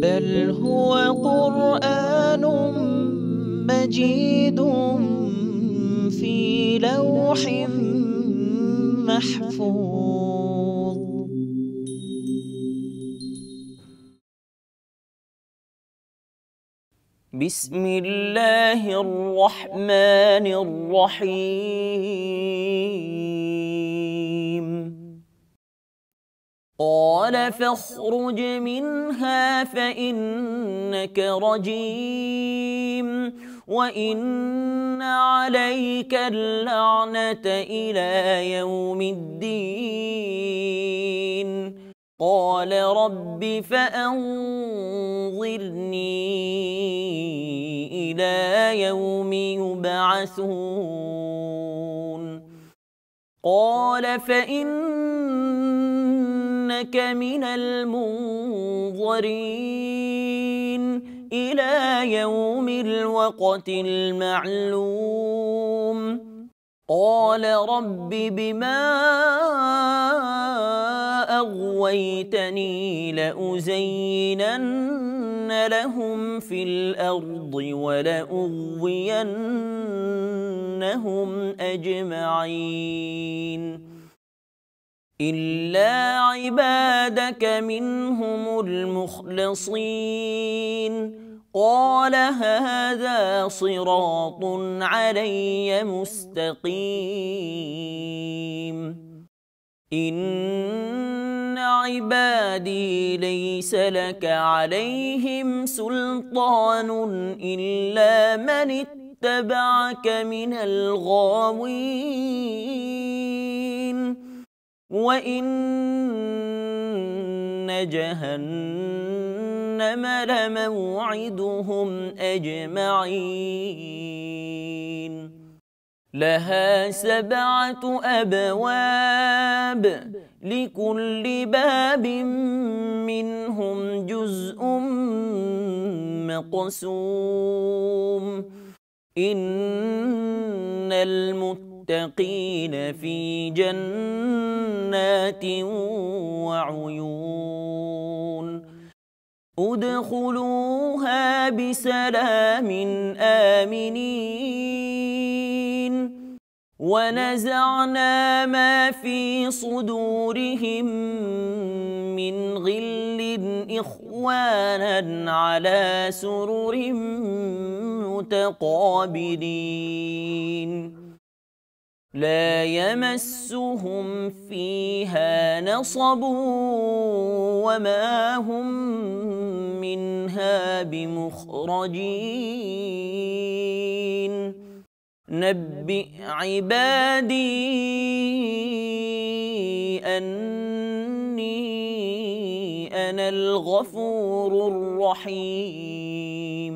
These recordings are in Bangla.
بل هو قرآن مجيد في لوح محفوظ. بسم الله الرحمن الرحيم. قال فاخرج منها فإنك رجيم وإن عليك اللعنة إلى يوم الدين. قال رب فأنظرني إلى يوم يبعثون. قال فإنك من المنظرين إلى يوم الوقت المعلوم. قال رب بما أغويتني لأزينن لهم في الأرض ولأغوينهم أجمعين إلا عبادك منهم المخلصين. قال هذا صراط علي مستقيم. إن عبادي ليس لك عليهم سلطان إلا من اتبعك من الغاوين وإن جهنم لموعدهم أجمعين. لها 7 أبواب لكل باب منهم جزء مقسوم. إن المتقين في جنات وعيون. ادخلوها بسلام آمنين. ونزعنا ما في صدورهم من غل إخوانا على سرر متقابلين لا يمسهم فيها نصب وما هم منها بمخرجين. نبئ عبادي أني أنا الغفور الرحيم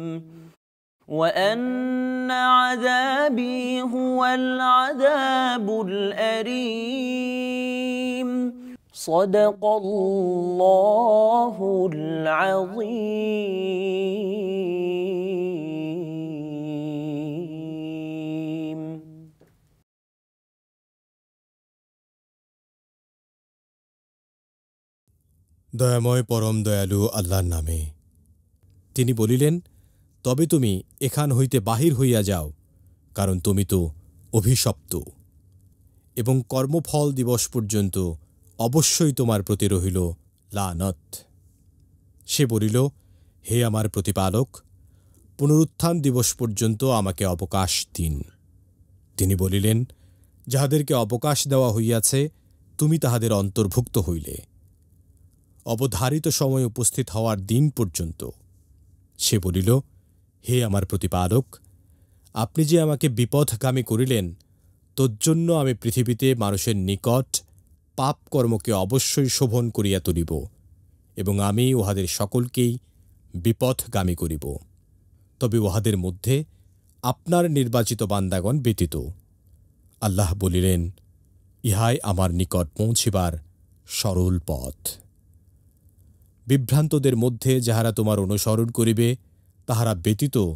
وأن عذابي هو العذاب الأليم. صدق الله العظيم. দয়াময় পরম দয়ালু আল্লাহর নামে। তিনি বলিলেন, তবে তুমি এখান হইতে বাহির হইয়া যাও, কারণ তুমি তো অভিশপ্ত এবং কর্মফল দিবস পর্যন্ত অবশ্যই তোমার প্রতি রহিল লানত। সে বলিল, হে আমার প্রতিপালক, পুনরুত্থান দিবস পর্যন্ত আমাকে অবকাশ দিন। তিনি বলিলেন, যাহাদেরকে অবকাশ দেওয়া হইয়াছে তুমি তাহাদের অন্তর্ভুক্ত হইলে অবধারিত সময় উপস্থিত হওয়ার দিন পর্যন্ত। সে বলিল, হে আমার প্রতিপালক, আপনি যে আমাকে বিপথগামী করিলেন, তজ্জন্য আমি পৃথিবীতে মানুষের নিকট পাপ কর্মকে অবশ্যই শোভন করিয়া তুলিব এবং আমি উহাদের সকলকেই বিপথগামী করিব। তবে উহাদের মধ্যে আপনার নির্বাচিত বান্দাগণ ব্যতীত। আল্লাহ বলিলেন, ইহাই আমার নিকট পৌঁছিবার সরল পথ। বিভ্রান্তদের মধ্যে যাহারা তোমার অনুসরণ করিবে, তাহারা ব্যতীত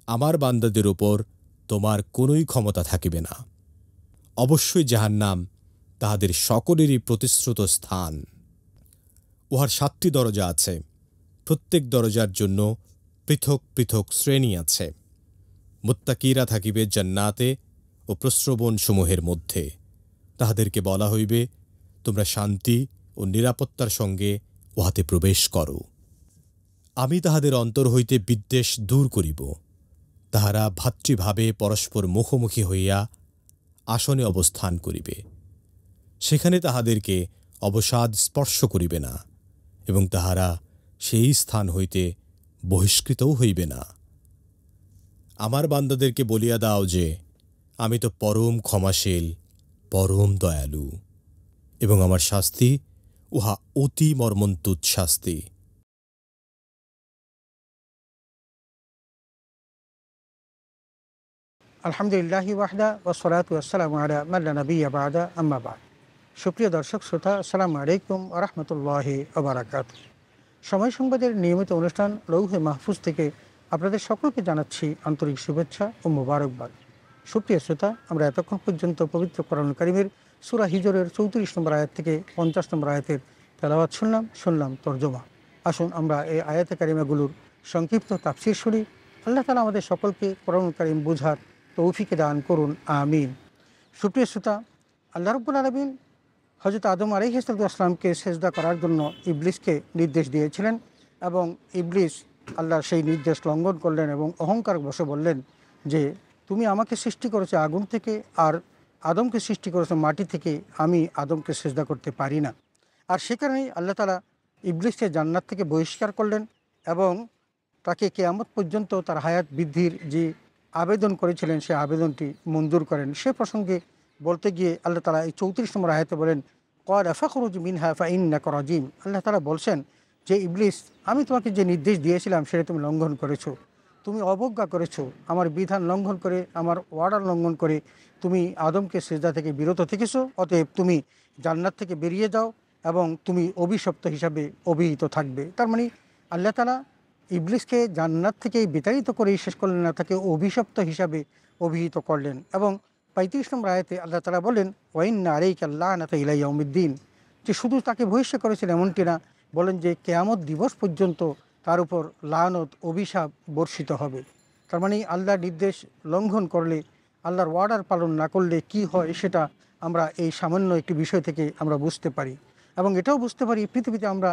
আমার বান্দাদের ওপর তোমার কোনই ক্ষমতা থাকিবে না। অবশ্যই জাহান্নাম তাহাদের সকলেরই প্রতিশ্রুত স্থান। উহার 7টি দরজা আছে। প্রত্যেক দরজার জন্য পৃথক পৃথক শ্রেণী আছে। মুত্তাকিরা থাকিবে জান্নাতে ও প্রস্রবণসমূহের মধ্যে। তাহাদেরকে বলা হইবে, তোমরা শান্তি ও নিরাপত্তার সঙ্গে উহাতে প্রবেশ করো। আমি তাহাদের অন্তর হইতে বিদ্বেষ দূর করিব। তাহারা ভাতৃভাবে পরস্পর মুখোমুখি হইয়া আসনে অবস্থান করিবে। সেখানে তাহাদেরকে অবসাদ স্পর্শ করিবে না, এবং তাহারা সেই স্থান হইতে বহিষ্কৃতও হইবে না। আমার বান্দাদেরকে বলিয়া দাও যে, আমি তো পরম ক্ষমাশীল, পরম দয়ালু, এবং আমার শাস্তি উহা অতি মর্মন্তুদ শাস্তি। আলহামদুলিল্লাহি ওয়াহদা ওয়াসসালাতু ওয়াসসালামু আলা মান লা নাবিয়্যা বা'দা, আম্মা বা'দ। সুপ্রিয় দর্শক শ্রোতা, আসসালামু আলাইকুম ওয়া রাহমাতুল্লাহি ওয়া বারাকাতুহু। সময় সংবাদের নিয়মিত অনুষ্ঠান লৌহে মাহফুজ থেকে আপনাদের সকলকে জানাচ্ছি আন্তরিক শুভেচ্ছা ও মোবারকবাদ। সুপ্রিয় শ্রোতা, আমরা এতক্ষণ পর্যন্ত পবিত্র কোরআন কারীমের সূরা হিজরের 34 নম্বর আয়াত থেকে 50 নম্বর আয়াতের তেলাওয়াত শুনলাম তরজমা। আসুন আমরা এই আয়াতে কারিমাগুলোর সংক্ষিপ্ত তাফসীর শুনি। আল্লাহ তাআলা আমাদের সকলকে কোরআন কারীম বুঝার তৌফিক দান করুন, আমিন। সুপ্রিয় শ্রোতা, আল্লাহ রাব্বুল আলামিন হযরত আদম আলাইহিস সালামকে সেজদা করার জন্য ইবলিসকে নির্দেশ দিয়েছিলেন, এবং ইবলিস আল্লাহর সেই নির্দেশ লঙ্ঘন করলেন এবং অহংকার বশে বললেন যে, তুমি আমাকে সৃষ্টি করেছো আগুন থেকে, আর আদমকে সৃষ্টি করেছো মাটি থেকে, আমি আদমকে সেজদা করতে পারি না। আর সে কারণেই আল্লাহ তাআলা ইবলিসকে জান্নাত থেকে বহিষ্কার করলেন এবং তাকে কিয়ামত পর্যন্ত তার হায়াত বৃদ্ধির যে আবেদন করেছিলেন সে আবেদনটি মঞ্জুর করেন। সে প্রসঙ্গে বলতে গিয়ে আল্লাহ তাআলা এই 34 নম্বর আয়াতে বলেন, ক্বালা ফাখরুজ মিনহা ফাইন্নাকা রাজিম। আল্লাহ তাআলা বলছেন যে, ইবলিস, আমি তোমাকে যে নির্দেশ দিয়েছিলাম সেটা তুমি লঙ্ঘন করেছো, তুমি অবজ্ঞা করেছো, আমার বিধান লঙ্ঘন করে, আমার ওয়ার্ডার লঙ্ঘন করে তুমি আদমকে সিজদা থেকে বিরত থেকেছো। অতএব তুমি জান্নাত থেকে বেরিয়ে যাও এবং তুমি অভিশপ্ত হিসাবে অভিহিত থাকবে। তার মানে আল্লাহ তাআলা ইবলিসকে জান্নাত থেকে বিতাড়িত করেই শেষ করলেন না, তাকে অভিশপ্ত হিসাবে অভিহিত করলেন। এবং 35 নম্বর আয়াতে আল্লাহ তাআলা বলেন, ওয়াইন্না আলাইকা লা'নাতা ইলা ইয়াউমিদ্দিন, যে শুধু তাকে বহিষ্কার করেছেন এমনটি না, বলেন যে কিয়ামত দিবস পর্যন্ত তার উপর লানত, অভিশাপ বর্ষিত হবে। তার মানে আল্লাহর নির্দেশ লঙ্ঘন করলে, আল্লাহর ওয়ার্ডার পালন না করলে কি হয় সেটা আমরা এই সামান্য একটি বিষয় থেকে আমরা বুঝতে পারি। এবং এটাও বুঝতে পারি পৃথিবীতে আমরা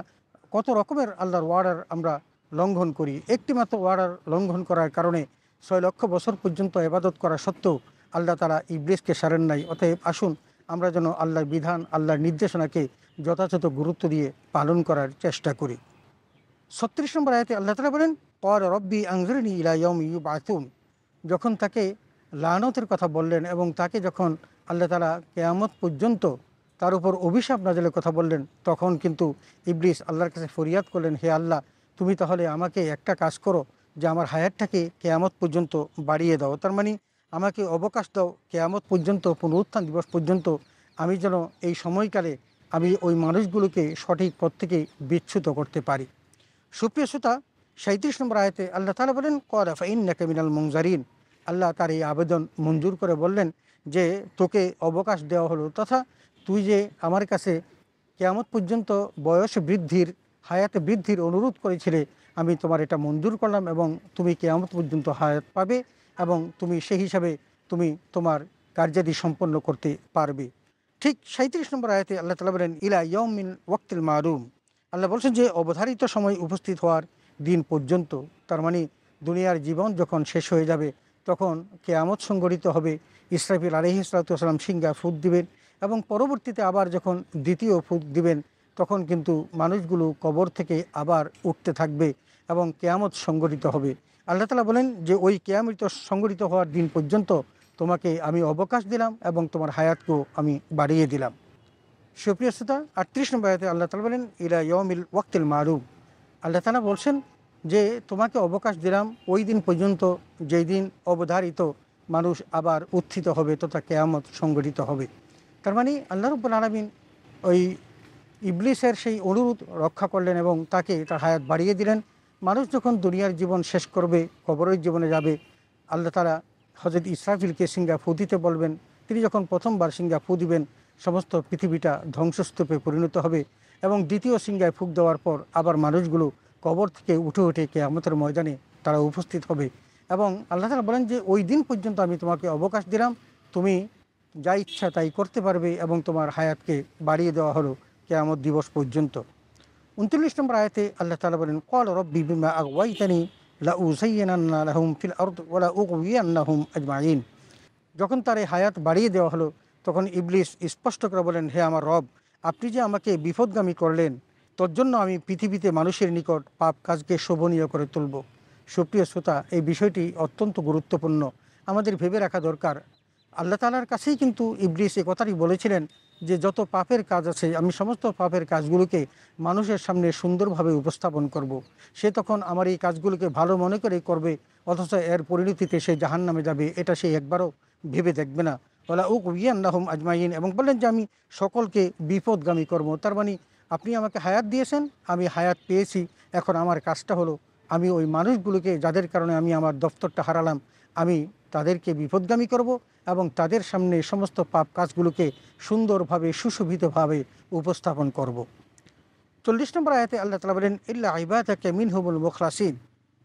কত রকমের আল্লাহর ওয়ার্ডার আমরা লঙ্ঘন করি। একটি মাত্র ওয়ার্ডার লঙ্ঘন করার কারণে 6 লক্ষ বছর পর্যন্ত ইবাদত করা সত্ত্বেও আল্লাহ তাআলা ইবলিসকে ছাড়েন নাই। অতএব আসুন আমরা যেন আল্লাহর বিধান, আল্লাহর নির্দেশনাকে যথাযথ গুরুত্ব দিয়ে পালন করার চেষ্টা করি। 36 নম্বর আয়াতে আল্লাহ তাআলা বলেন, ক্বালা রব্বি আনজিরনি ইলা ইয়াউমি ইউবআসুন। যখন তাকে লানতের কথা বললেন এবং তাকে যখন আল্লাহ তাআলা কিয়ামত পর্যন্ত তার উপর অভিশাপ নাযিলের কথা বললেন, তখন কিন্তু ইবলিস আল্লাহর কাছে ফরিয়াদ করলেন, হে আল্লাহ, তুমি তাহলে আমাকে একটা কাজ করো, যে আমার হায়াতটাকে কিয়ামত পর্যন্ত বাড়িয়ে দাও। তার মানে আমাকে অবকাশ দাও কিয়ামত পর্যন্ত, পুনরুত্থান দিবস পর্যন্ত, আমি যেন এই সময়কালে আমি ওই মানুষগুলোকে সঠিক পথ থেকে বিচ্যুত করতে পারি। সুপ্রিয় শ্রোতা, 37 নম্বর আয়াতে আল্লাহ তাআলা বলেন, ক্বালা ফাইন্নাকা মিনাল মুনজারিন। আল্লাহ তার এই আবেদন মঞ্জুর করে বললেন যে, তোকে অবকাশ দেওয়া হলো, তথা তুই যে আমার কাছে কিয়ামত পর্যন্ত বয়স বৃদ্ধির, হায়াতে বৃদ্ধির অনুরোধ করেছিলে, আমি তোমার এটা মঞ্জুর করলাম এবং তুমি কিয়ামত পর্যন্ত হায়াত পাবে এবং তুমি সেই হিসাবে তুমি তোমার কার্যাদি সম্পন্ন করতে পারবে। ঠিক 37 নম্বর আয়াতে আল্লাহ তাআলা বলেন, ইলা ইয়াউমিন ওয়াক্তিল মালুম। আল্লাহ বলছেন যে অবধারিত সময় উপস্থিত হওয়ার দিন পর্যন্ত। তার মানে দুনিয়ার জীবন যখন শেষ হয়ে যাবে তখন কিয়ামত সংঘটিত হবে। ইসরাফিল আলাইহিস সালাম সিংহা ফুঁক দিবেন এবং পরবর্তীতে আবার যখন দ্বিতীয় ফুঁক দিবেন তখন কিন্তু মানুষগুলো কবর থেকে আবার উঠতে থাকবে এবং কিয়ামত সংঘটিত হবে। আল্লাহ তাআলা বলেন যে ওই কিয়ামত সংঘটিত হওয়ার দিন পর্যন্ত তোমাকে আমি অবকাশ দিলাম এবং তোমার হায়াতকেও আমি বাড়িয়ে দিলাম। সুপ্রিয় শ্রোতা, 38 নম্বর আয়াতে আল্লাহ তাআলা বলেন, ইলা ইয়াউমিল ওয়াক্তিল মারুম। আল্লাহ তাআলা বলছেন যে তোমাকে অবকাশ দিলাম ওই দিন পর্যন্ত যেই দিন অবধারিত মানুষ আবার উত্থিত হবে তথা কিয়ামত সংঘটিত হবে। তার মানে আল্লাহ রাব্বুল আলামিন ওই ইবলিসের সেই অনুরোধ রক্ষা করলেন এবং তাকে তার হায়াত বাড়িয়ে দিলেন। মানুষ যখন দুনিয়ার জীবন শেষ করবে, কবরের জীবনে যাবে, আল্লাহ তাআলা হযরত ইসরাফিলকে সিংহা ফু দিতে বলবেন। তিনি যখন প্রথমবার সিংহা ফু দিবেন সমস্ত পৃথিবীটা ধ্বংসস্তূপে পরিণত হবে এবং দ্বিতীয় সিংহায় ফুঁক দেওয়ার পর আবার মানুষগুলো কবর থেকে উঠে উঠে কিয়ামতের ময়দানে তারা উপস্থিত হবে। এবং আল্লাহ তাআলা বলেন যে ওই দিন পর্যন্ত আমি তোমাকে অবকাশ দিলাম, তুমি যা ইচ্ছা তাই করতে পারবে এবং তোমার হায়াতকে বাড়িয়ে দেওয়া হলো কিয়ামত দিবস পর্যন্ত। 29 নম্বর আয়াতে আল্লাহ তাআলা বলেন, ক্বাল রব্বি বিমা আগওয়াইতানি লাউযায়্যিনান্না লাহুম ফিল আরদ ওয়া লাউগওয়িয়ান্নাহুম আজমাইন। যখন তার এই হায়াত বাড়িয়ে দেওয়া হলো তখন ইবলিস স্পষ্ট করে বলেন, হে আমার রব, আপনি যে আমাকে বিপদগামী করলেন তোর জন্য আমি পৃথিবীতে মানুষের নিকট পাপ কাজকে শোভনীয় করে তুলব। সুপ্রিয় শ্রোতা, এই বিষয়টি অত্যন্ত গুরুত্বপূর্ণ, আমাদের ভেবে রাখা দরকার। আল্লাহ তাআলার কাছেই কিন্তু ইবলিস এ কথাটি বলেছিলেন যে যত পাপের কাজ আছে আমি সমস্ত পাপের কাজগুলোকে মানুষের সামনে সুন্দরভাবে উপস্থাপন করব। সে তখন আমার এই কাজগুলোকে ভালো মনে করে করবে, অথচ এর পরিণতিতে সে জাহান্নামে যাবে এটা সে একবারও ভেবে দেখবে না। ওয়ালা উগওয়িয়ান্নাহুম আজমাইন, এবং বললেন যে আমি সকলকে বিপদগামী করব। তার মানে আপনি আমাকে হায়াত দিয়েছেন, আমি হায়াত পেয়েছি, এখন আমার কাজটা হলো আমি ওই মানুষগুলোকে যাদের কারণে আমি আমার দফতরটা হারালাম আমি তাদেরকে বিপদগামী করব এবং তাদের সামনে সমস্ত পাপ কাজগুলোকে সুন্দরভাবে সুশোভিতভাবে উপস্থাপন করব। 40 নম্বর আয়াতে আল্লাহ তাআলা বলেন, ইল্লা ইবাদাকা মিনহুমুল মুখলাসিন,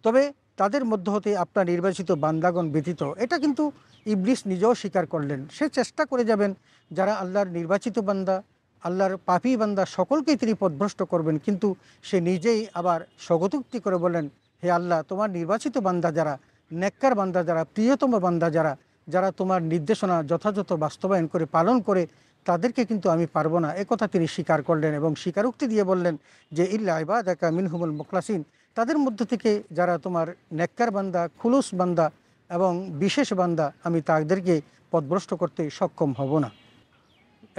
তবে তাদের মধ্য হতে আপনার নির্বাচিত বান্দাগণ ব্যতীত। এটা কিন্তু ইবলিস নিজেও স্বীকার করলেন, সে চেষ্টা করে যাবেন যারা আল্লাহর নির্বাচিত বান্দা, আল্লাহর পাপী বান্দা সকলকেই তিনি পথভ্রষ্ট করবেন, কিন্তু সে নিজেই আবার স্বগতোক্তি করে বলেন, হে আল্লাহ, তোমার নির্বাচিত বান্দা যারা, নেককার বান্দা যারা, প্রিয়তম বান্দা যারা, যারা তোমার নির্দেশনা যথাযথ বাস্তবায়ন করে পালন করে, তাদেরকে কিন্তু আমি পারবো না, একথা তিনি স্বীকার করলেন এবং স্বীকারোক্তি দিয়ে বললেন যে ইল্লা ইবাদাকা মিনহুমুল মুখলাসিন, তাদের মধ্য থেকে যারা তোমার নেককার বান্দা, খুলুস বান্দা এবং বিশেষ বান্দা, আমি তাদেরকে পথভ্রষ্ট করতে সক্ষম হব না।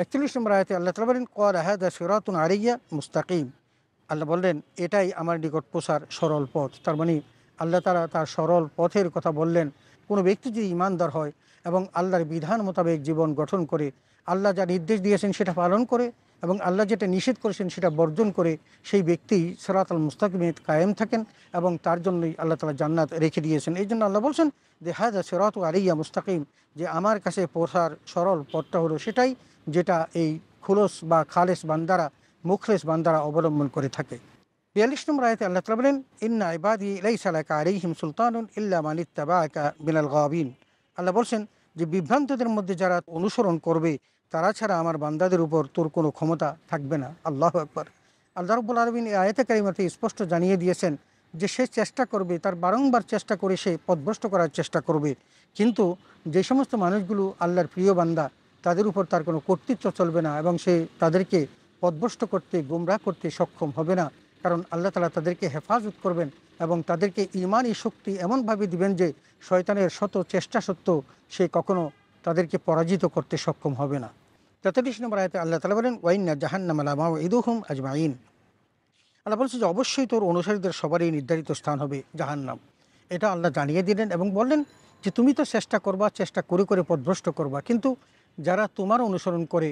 41 নম্বর আয়াতে আল্লাহ তাআলা বলেন, ক্বালা হাযা সিরাতুন আলাইয়া মুস্তাকিম, আল্লাহ বললেন এটাই আমার নিকট প্রসার সরল পথ। তার মানে আল্লাহ তাআলা তার সরল পথের কথা বললেন। কোনো ব্যক্তি যদি ইমানদার হয় এবং আল্লাহর বিধান মোতাবেক জীবন গঠন করে, আল্লাহ যা নির্দেশ দিয়েছেন সেটা পালন করে এবং আল্লাহ যেটা নিষেধ করেছেন সেটা বর্জন করে, সেই ব্যক্তি সিরাতাল মুস্তাকিমে কায়েম থাকেন এবং তার জন্যই আল্লাহ তাআলা জান্নাত রেখে দিয়েছেন। এই জন্য আল্লাহ বলছেন যে হাযা সিরাতু আলাইয়া মুস্তাকিম, যে আমার কাছে প্রসার সরল পথটা হলো সেটাই যেটা এই খুলস বা খালেস বান্দারা, মুখলেস বান্দারা অবলম্বন করে থাকে। 42 নম্বর আয়াতে আল্লাহ তাআলা বলেন, ইন্না ইবাদি লাইসা লাকা আলাইহিম সুলতানুন ইল্লা মান ইত্তাবাআকা মিনাল গাবিন। আল্লাহ বলছেন যে বিভ্রান্তদের মধ্যে যারা অনুসরণ করবে তারা ছাড়া আমার বান্দাদের উপর তোর কোনো ক্ষমতা থাকবে না। আল্লাহু আকবার। আল্লাহ রাব্বুল আলামিন এই আয়াতে কারিমাতে স্পষ্ট জানিয়ে দিয়েছেন যে সে চেষ্টা করবে, তার বারংবার চেষ্টা করে সে পথভ্রষ্ট করার চেষ্টা করবে, কিন্তু যে সমস্ত মানুষগুলো আল্লাহর প্রিয় বান্দা তাদের উপর তার কোনো কর্তৃত্ব চলবে না এবং সে তাদেরকে পথভ্রষ্ট করতে, গুমরাহ করতে সক্ষম হবে না, কারণ আল্লাহ তাআলা তাদেরকে হেফাজত করবেন এবং তাদেরকে ঈমানি শক্তি এমনভাবে দিবেন যে শয়তানের শত চেষ্টা সত্ত্বেও সে কখনো তাদেরকে পরাজিত করতে সক্ষম হবে না। 43 নম্বর আয়াতে আল্লাহ তাআলা বলেন, ওয়াইন্না জাহান্নামা লামাউইদুহুম আজমাইন। আল্লাহ বলছে যে অবশ্যই তোর অনুসারীদের সবারই নির্ধারিত স্থান হবে জাহান্নাম। এটা আল্লাহ জানিয়ে দিলেন এবং বললেন যে তুমি তো চেষ্টা করবা, চেষ্টা করে করে পথভ্রষ্ট করবা, কিন্তু যারা তোমার অনুসরণ করে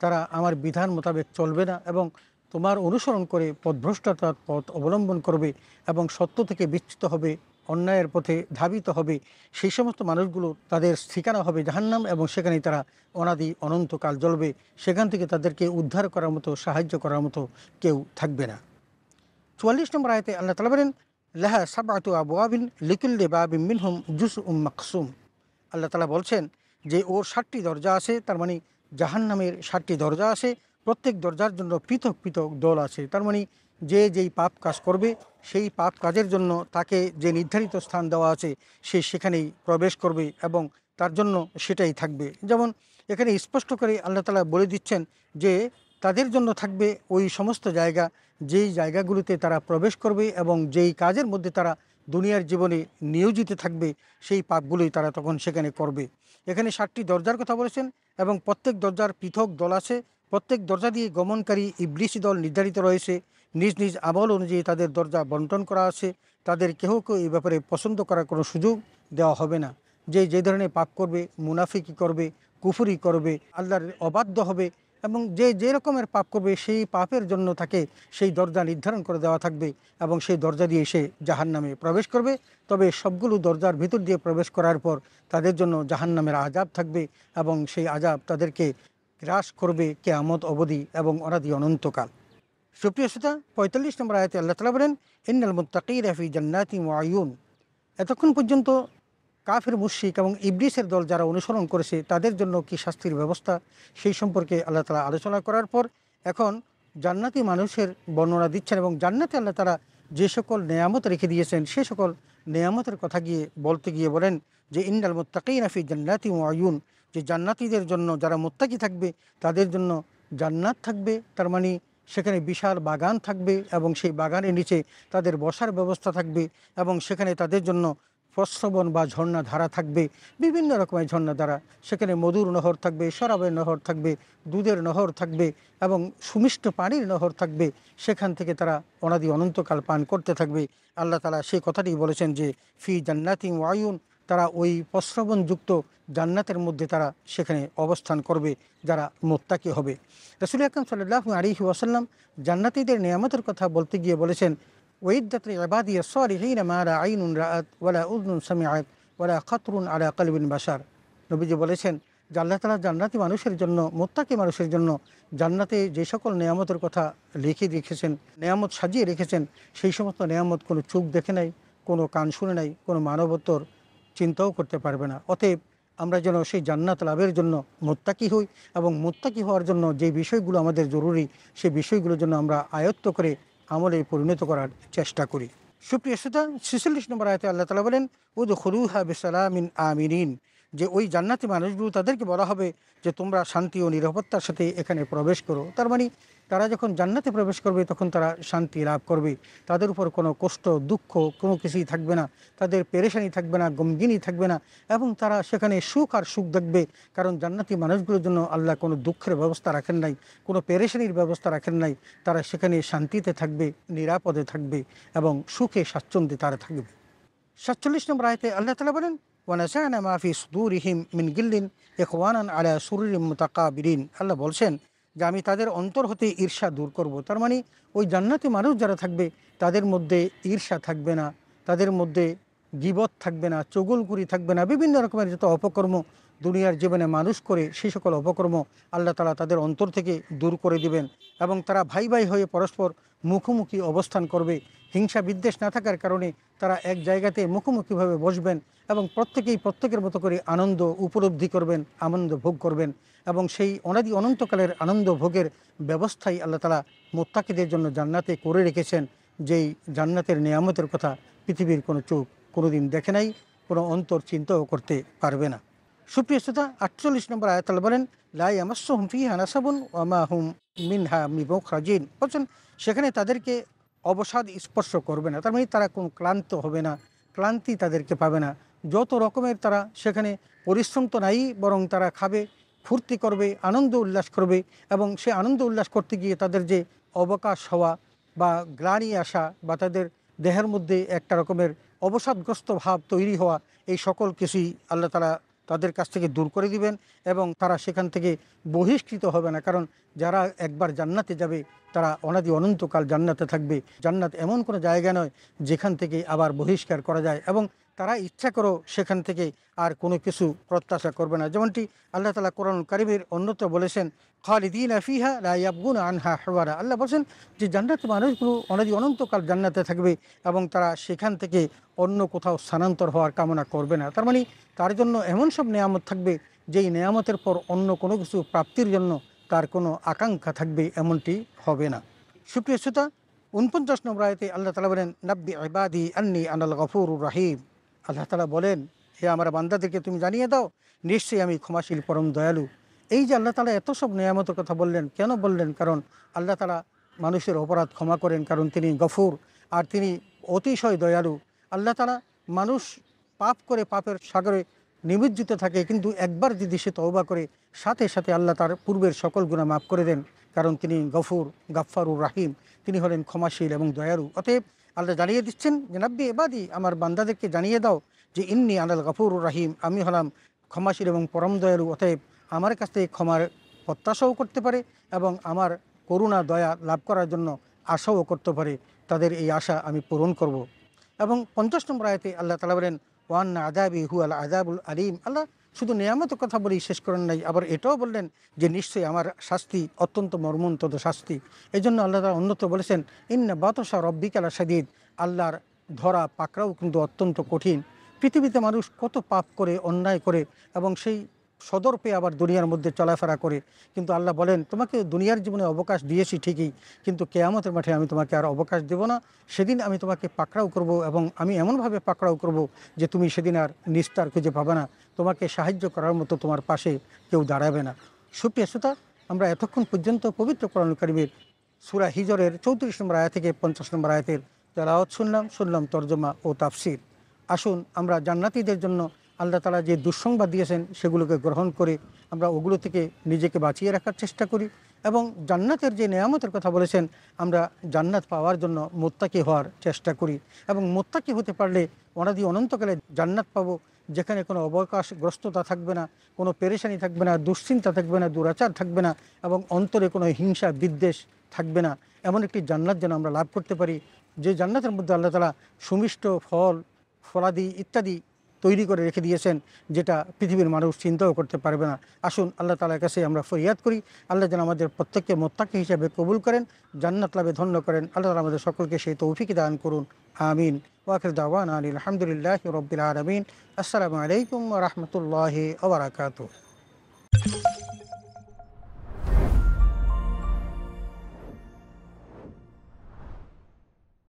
তারা আমার বিধান মোতাবেক চলবে না এবং তোমার অনুসরণ করে পথভ্রষ্টতার পথ অবলম্বন করবে এবং সত্য থেকে বিচ্যুত হবে, অন্যায়ের পথে ধাবিত হবে, সেই সমস্ত মানুষগুলো তাদের ঠিকানা হবে জাহান্নাম এবং সেখানেই তারা অনাদি অনন্তকাল জ্বলবে, সেখান থেকে তাদেরকে উদ্ধার করার মতো, সাহায্য করার মতো কেউ থাকবে না। 44 নম্বর আয়াতে আল্লাহ তাআলা বলেন, লাহা সাবআতু আবওয়াবিন লিকুল্লি বাবিন মিনহুম জুজউম মাকসুম। আল্লাহ তাআলা বলছেন যে ওর 7টি দরজা আছে, তার মানে জাহান্নামের 7টি দরজা আছে, প্রত্যেক দরজার জন্য পৃথক পৃথক দল আছে। তার মানে যে যেই পাপ কাজ করবে সেই পাপ কাজের জন্য তাকে যে নির্ধারিত স্থান দেওয়া আছে সে সেখানেই প্রবেশ করবে এবং তার জন্য সেটাই থাকবে। যেমন এখানে স্পষ্ট করে আল্লাহ তাআলা বলে দিচ্ছেন যে তাদের জন্য থাকবে ওই সমস্ত জায়গা যেই জায়গাগুলোতে তারা প্রবেশ করবে এবং যেই কাজের মধ্যে তারা দুনিয়ার জীবনে নিয়োজিত থাকবে সেই পাপগুলোই তারা তখন সেখানে করবে। এখানে 7টি দরজার কথা বলেছেন এবং প্রত্যেক দরজার পৃথক দল আছে, প্রত্যেক দরজা দিয়ে গমনকারী ইবলিসি দল নির্ধারিত রয়েছে, নিজ নিজ আমল অনুযায়ী তাদের দরজা বন্টন করা আছে, তাদের কেউ এই ব্যাপারে পছন্দ করার কোনো সুযোগ দেওয়া হবে না। যে ধরনের পাপ করবে, মুনাফিকি করবে, কুফরি করবে, আল্লাহর অবাধ্য হবে এবং যে রকমের পাপ করবে সেই পাপের জন্য তাকে সেই দরজা নির্ধারণ করে দেওয়া থাকবে এবং সেই দরজা দিয়ে সে জাহান্নামে প্রবেশ করবে। তবে সবগুলো দরজার ভিতর দিয়ে প্রবেশ করার পর তাদের জন্য জাহান্নামের আযাব থাকবে এবং সেই আযাব তাদেরকে গ্রাস করবে কিয়ামত অবধি এবং অনাদি অনন্তকাল। সুপ্রিয় শ্রোতা, ৪৫ নম্বর আয়াতে আল্লাহ তাআলা বলেন, ইন্নাল মুত্তাকিনা ফি জান্নাতিন ওয়া আয়ুন। এতক্ষণ পর্যন্ত কাফির মুশরিক এবং ইবলিসের দল যারা অনুসরণ করেছে তাদের জন্য কি শাস্তির ব্যবস্থা, সেই সম্পর্কে আল্লাহ তাআলা আলোচনা করার পর এখন জান্নাতি মানুষের বর্ণনা দিচ্ছেন এবং জান্নাতে আল্লাহ তাআলা যে সকল নেয়ামত রেখে দিয়েছেন সে সকল নেয়ামতের কথা বলতে গিয়ে বলেন যে ইন্নাল মুত্তাকিনা ফি জান্নাতিন ওয়া আয়ুন, যে জান্নাতীদের জন্য যারা মুত্তাকি থাকবে তাদের জন্য জান্নাত থাকবে, তার মানে সেখানে বিশাল বাগান থাকবে এবং সেই বাগানের নিচে তাদের বসার ব্যবস্থা থাকবে এবং সেখানে তাদের জন্য প্রস্রবণ বা ঝর্ণা ধারা থাকবে, বিভিন্ন রকমের ঝর্ণা ধারা, সেখানে মধুর নহর থাকবে, শরাবের নহর থাকবে, দুধের নহর থাকবে এবং সুমিষ্ট পানির নহর থাকবে, সেখান থেকে তারা অনাদি অনন্তকাল পান করতে থাকবে। আল্লাহ তাআলা সেই কথাটি বলেছেন যে ফি জান্নাতিন ওয়া আয়ুন, তারা ওই প্রস্রবণযুক্ত জান্নাতের মধ্যে তারা সেখানে অবস্থান করবে যারা মুত্তাকি হবে। রাসূল আকরাম সাল্লাল্লাহু আলাইহি ওয়াসাল্লাম জান্নাতীদের নিয়ামতের কথা বলতে গিয়ে বলেছেন, ওয়াইদ্দাত লিইবাদিয়া সালিহিনা মা লা আইনুন রাআত ওয়ালা উযনুন সামিআত ওয়ালা খাতরুন আলা কলবিন বাশার। নবীজি বলেছেন যে আল্লাহ তাআলা জান্নাতি মানুষের জন্য, মুত্তাকি মানুষের জন্য জান্নাতে যে সকল নিয়ামতের কথা লিখে রেখেছেন, নিয়ামত সাজিয়ে রেখেছেন, সেই সমস্ত নিয়ামত কোনো চোখ দেখে নাই, কোনো কান শুনে নাই, কোনো মানবত্বর চিন্তাও করতে পারবে না। অতএব আমরা যেন সেই জান্নাত লাভের জন্য মুত্তাকি হই এবং মুত্তাকি হওয়ার জন্য যে বিষয়গুলো আমাদের জরুরি সেই বিষয়গুলোর জন্য আমরা আয়ত্ত করে আমলে পরিণত করার চেষ্টা করি। সুপ্রিয় শ্রোতা, ৪৬ নম্বর আয়াতে আল্লাহ তাআলা বলেন, উদখুলুহা বিসালামিন আমিনিন, যে ওই জান্নাতি মানুষগুলো তাদেরকে বলা হবে যে তোমরা শান্তি ও নিরাপত্তার সাথে এখানে প্রবেশ করো। তার মানে তারা যখন জান্নাতে প্রবেশ করবে তখন তারা শান্তি লাভ করবে, তাদের উপর কোনো কষ্ট দুঃখ কোনো কিছুই থাকবে না, তাদের পেরেশানি থাকবে না, গমগিনি থাকবে না এবং তারা সেখানে সুখ আর সুখ দেখবে। কারণ জান্নাতি মানুষগুলোর জন্য আল্লাহ কোনো দুঃখের ব্যবস্থা রাখেন নাই, কোনো পেরেশানির ব্যবস্থা রাখেন নাই, তারা সেখানে শান্তিতে থাকবে, নিরাপদে থাকবে এবং সুখে স্বাচ্ছন্দ্যে তারা থাকবে। ৪৭ নম্বর আয়াতে আল্লাহ তাআলা বলেন, ওয়ানাযা'না মা ফি সুদুরিহিম মিন গিল্লিন ইখওয়ানান আলা সুরুরিন মুতাকাবিরিন। আল্লাহ বলছেন যে আমি তাদের অন্তর হতে ঈর্ষা দূর করব। তার মানে ওই জান্নাতি মানুষ যারা থাকবে তাদের মধ্যে ঈর্ষা থাকবে না, তাদের মধ্যে গীবত থাকবে না, চগলখুরি থাকবে না, বিভিন্ন রকমের যত অপকর্ম দুনিয়ার জীবনে মানুষ করে সেই সকল অপকর্ম আল্লাহ তাআলা তাদের অন্তর থেকে দূর করে দিবেন এবং তারা ভাই ভাই হয়ে পরস্পর মুখোমুখি অবস্থান করবে। হিংসা বিদ্বেষ না থাকার কারণে তারা এক জায়গাতে মুখোমুখিভাবে বসবেন এবং প্রত্যেকেই প্রত্যেকের মতো করে আনন্দ উপলব্ধি করবেন, আনন্দ ভোগ করবেন এবং সেই অনাদি অনন্তকালের আনন্দ ভোগের ব্যবস্থাই আল্লাহ তাআলা মুত্তাকিদের জন্য জান্নাতে করে রেখেছেন, যেই জান্নাতের নিয়ামতের কথা পৃথিবীর কোনো চোখ কোনোদিন দেখে নাই, কোনো অন্তর চিন্তাও করতে পারবে না। সুপ্রিয় শ্রোতা, ৪৮ নম্বর আয়াত আল্লাহ বলেন, লা ইয়ামাসসুহুম ফিহা নাসাবুন ওয়া মা হুম মিনহা বিমুখরাজিন। বলছেন সেখানে তাদেরকে অবসাদ স্পর্শ করবে না, তার মানে তারা কোনো ক্লান্ত হবে না, ক্লান্তি তাদেরকে পাবে না। যত রকমের তারা সেখানে পরিশ্রম তো নাই, বরং তারা খাবে, ফুর্তি করবে, আনন্দ উল্লাস করবে এবং সে আনন্দ উল্লাস করতে গিয়ে তাদের যে অবকাশ হওয়া বা গ্লানি আসা বা তাদের দেহের মধ্যে একটা রকমের অবসাদগ্রস্ত ভাব তৈরি হওয়া, এই সকল কিছুই আল্লাহ তাআলা তাদের কাছ থেকে দূর করে দিবেন এবং তারা সেখান থেকে বহিষ্কৃত হবে না। কারণ যারা একবার জান্নাতে যাবে তারা অনাদি অনন্তকাল জান্নাতে থাকবে। জান্নাত এমন কোনো জায়গা নয় যেখান থেকে আবার বহিষ্কার করা যায় এবং তারা ইচ্ছা করো সেখান থেকে আর কোনো কিছু প্রত্যাশা করবে না। যেমনটি আল্লাহ তাআলা কোরআনুল কারীমের অন্যত্র বলেছেন, খালিদিনা ফিহা লা ইয়াবগুনা আনহা হিওয়ারা। আল্লাহ বলেছেন যে জান্নাতি মানুষগুলো অনাদি অনন্তকাল জান্নাতে থাকবে এবং তারা সেখান থেকে অন্য কোথাও স্থানান্তর হওয়ার কামনা করবে না। তার মানে তার জন্য এমন সব নেয়ামত থাকবে যেই নেয়ামতের পর অন্য কোনো কিছু প্রাপ্তির জন্য তার কোনো আকাঙ্ক্ষা থাকবে এমনটি হবে না। সুপ্রিয় শ্রোতা, ৪৯ নম্বর আয়াতে আল্লাহ তাআলা বলেন, নাব্বি ইবাদি আন্নী আনাল গফুরুর রাহিম। আল্লাহ তাআলা বলেন, হে আমার বান্দাদেরকে তুমি জানিয়ে দাও নিশ্চয়ই আমি ক্ষমাশীল পরম দয়ালু। এই যে আল্লাহ তাআলা এত সব নেয়ামতের কথা বললেন, কেন বললেন? কারণ আল্লাহ তাআলা মানুষের অপরাধ ক্ষমা করেন, কারণ তিনি গফুর আর তিনি অতিশয় দয়ালু। আল্লাহ তাআলা মানুষ পাপ করে পাপের সাগরে নিমজ্জিত থাকে, কিন্তু একবার যদি সে তওবা করে সাথে সাথে আল্লাহ তার পূর্বের সকল গুনাহ মাফ করে দেন, কারণ তিনি গফুর, গাফফারুর রাহিম, তিনি হলেন ক্ষমাশীল এবং দয়ালু। অতএব আল্লাহ জানিয়ে দিচ্ছেন যে নাব্বি ইবাদি, আমার বান্দাদেরকে জানিয়ে দাও যে ইন্নী আনাল গফুরুর রাহিম, আমি হলাম ক্ষমাশীল এবং পরম দয়ালু। অতএব আমার কাছ থেকে ক্ষমার প্রত্যাশাও করতে পারে এবং আমার করুণা দয়া লাভ করার জন্য আশাও করতে পারে, তাদের এই আশা আমি পূরণ করব। এবং ৫০ নম্বর আয়াতে আল্লাহ তাআলা বলেন, ওয়ান্না আযাবি হুয়াল আযাবুল আলীম। আল্লাহ শুধু নিয়ামতের কথা বলেই শেষ করেন নাই, আবার এটাও বললেন যে নিশ্চয়ই আমার শাস্তি অত্যন্ত মর্মন্তদ শাস্তি। এই জন্য আল্লাহ তাআলা অন্যত্র বলেছেন, ইন্না বাতশা রব্বিকা লাশাদীদ, আল্লাহর ধরা পাকড়াও কিন্তু অত্যন্ত কঠিন। পৃথিবীতে মানুষ কত পাপ করে, অন্যায় করে এবং সেই সদর পেয়ে আবার দুনিয়ার মধ্যে চলাফেরা করে, কিন্তু আল্লাহ বলেন তোমাকে দুনিয়ার জীবনে অবকাশ দিয়েছি ঠিকই, কিন্তু কেয়ামতের মাঠে আমি তোমাকে আর অবকাশ দেব না। সেদিন আমি তোমাকে পাকড়াও করব এবং আমি এমনভাবে পাকড়াও করব যে তুমি সেদিন আর নিস্তার খুঁজে পাবে না, তোমাকে সাহায্য করার মতো তোমার পাশে কেউ দাঁড়াবে না। সুপ্রিয় শ্রোতা, আমরা এতক্ষণ পর্যন্ত পবিত্র কোরআন কারীমের সূরা হিজরের 34 নম্বর আয়াত থেকে 50 নম্বর আয়াতের তেলাওয়াত শুনলাম তরজমা ও তাফসির। আসুন আমরা জান্নাতীদের জন্য আল্লাহ তাআলা যে দুঃসংবাদ দিয়েছেন সেগুলোকে গ্রহণ করে আমরা ওগুলো থেকে নিজেকে বাঁচিয়ে রাখার চেষ্টা করি, এবং জান্নাতের যে নেয়ামতের কথা বলেছেন আমরা জান্নাত পাওয়ার জন্য মুত্তাকি হওয়ার চেষ্টা করি। এবং মুত্তাকি হতে পারলে অনাদি অনন্তকালে জান্নাত পাবো, যেখানে কোনো অবকাশগ্রস্ততা থাকবে না, কোনো পেরেশানি থাকবে না, দুশ্চিন্তা থাকবে না, দুরাচার থাকবে না, এবং অন্তরে কোনো হিংসা বিদ্বেষ থাকবে না। এমন একটি জান্নাত যেন আমরা লাভ করতে পারি, যে জান্নাতের মধ্যে আল্লাহ তাআলা সুমিষ্ট ফলাদি ইত্যাদি তৈরি করে রেখে দিয়েছেন, যেটা পৃথিবীর মানুষ চিন্তাও করতে পারবে না। আসুন আল্লাহ তাআলার কাছে আমরা ফরিয়াদ করি, আল্লাহ যেন আমাদের প্রত্যেককে মুত্তাকি হিসেবে কবুল করেন, জান্নাত লাভে ধন্য করেন। আল্লাহ তাআলা আমাদের সকলকে সেই তৌফিক দান করুন, আমিন। ওয়া আখিরু দাওয়ানা আলহামদুলিল্লাহি রাব্বিল আলামিন। আসসালামু আলাইকুম ওয়া রাহমাতুল্লাহি ওয়া বারাকাতুহু।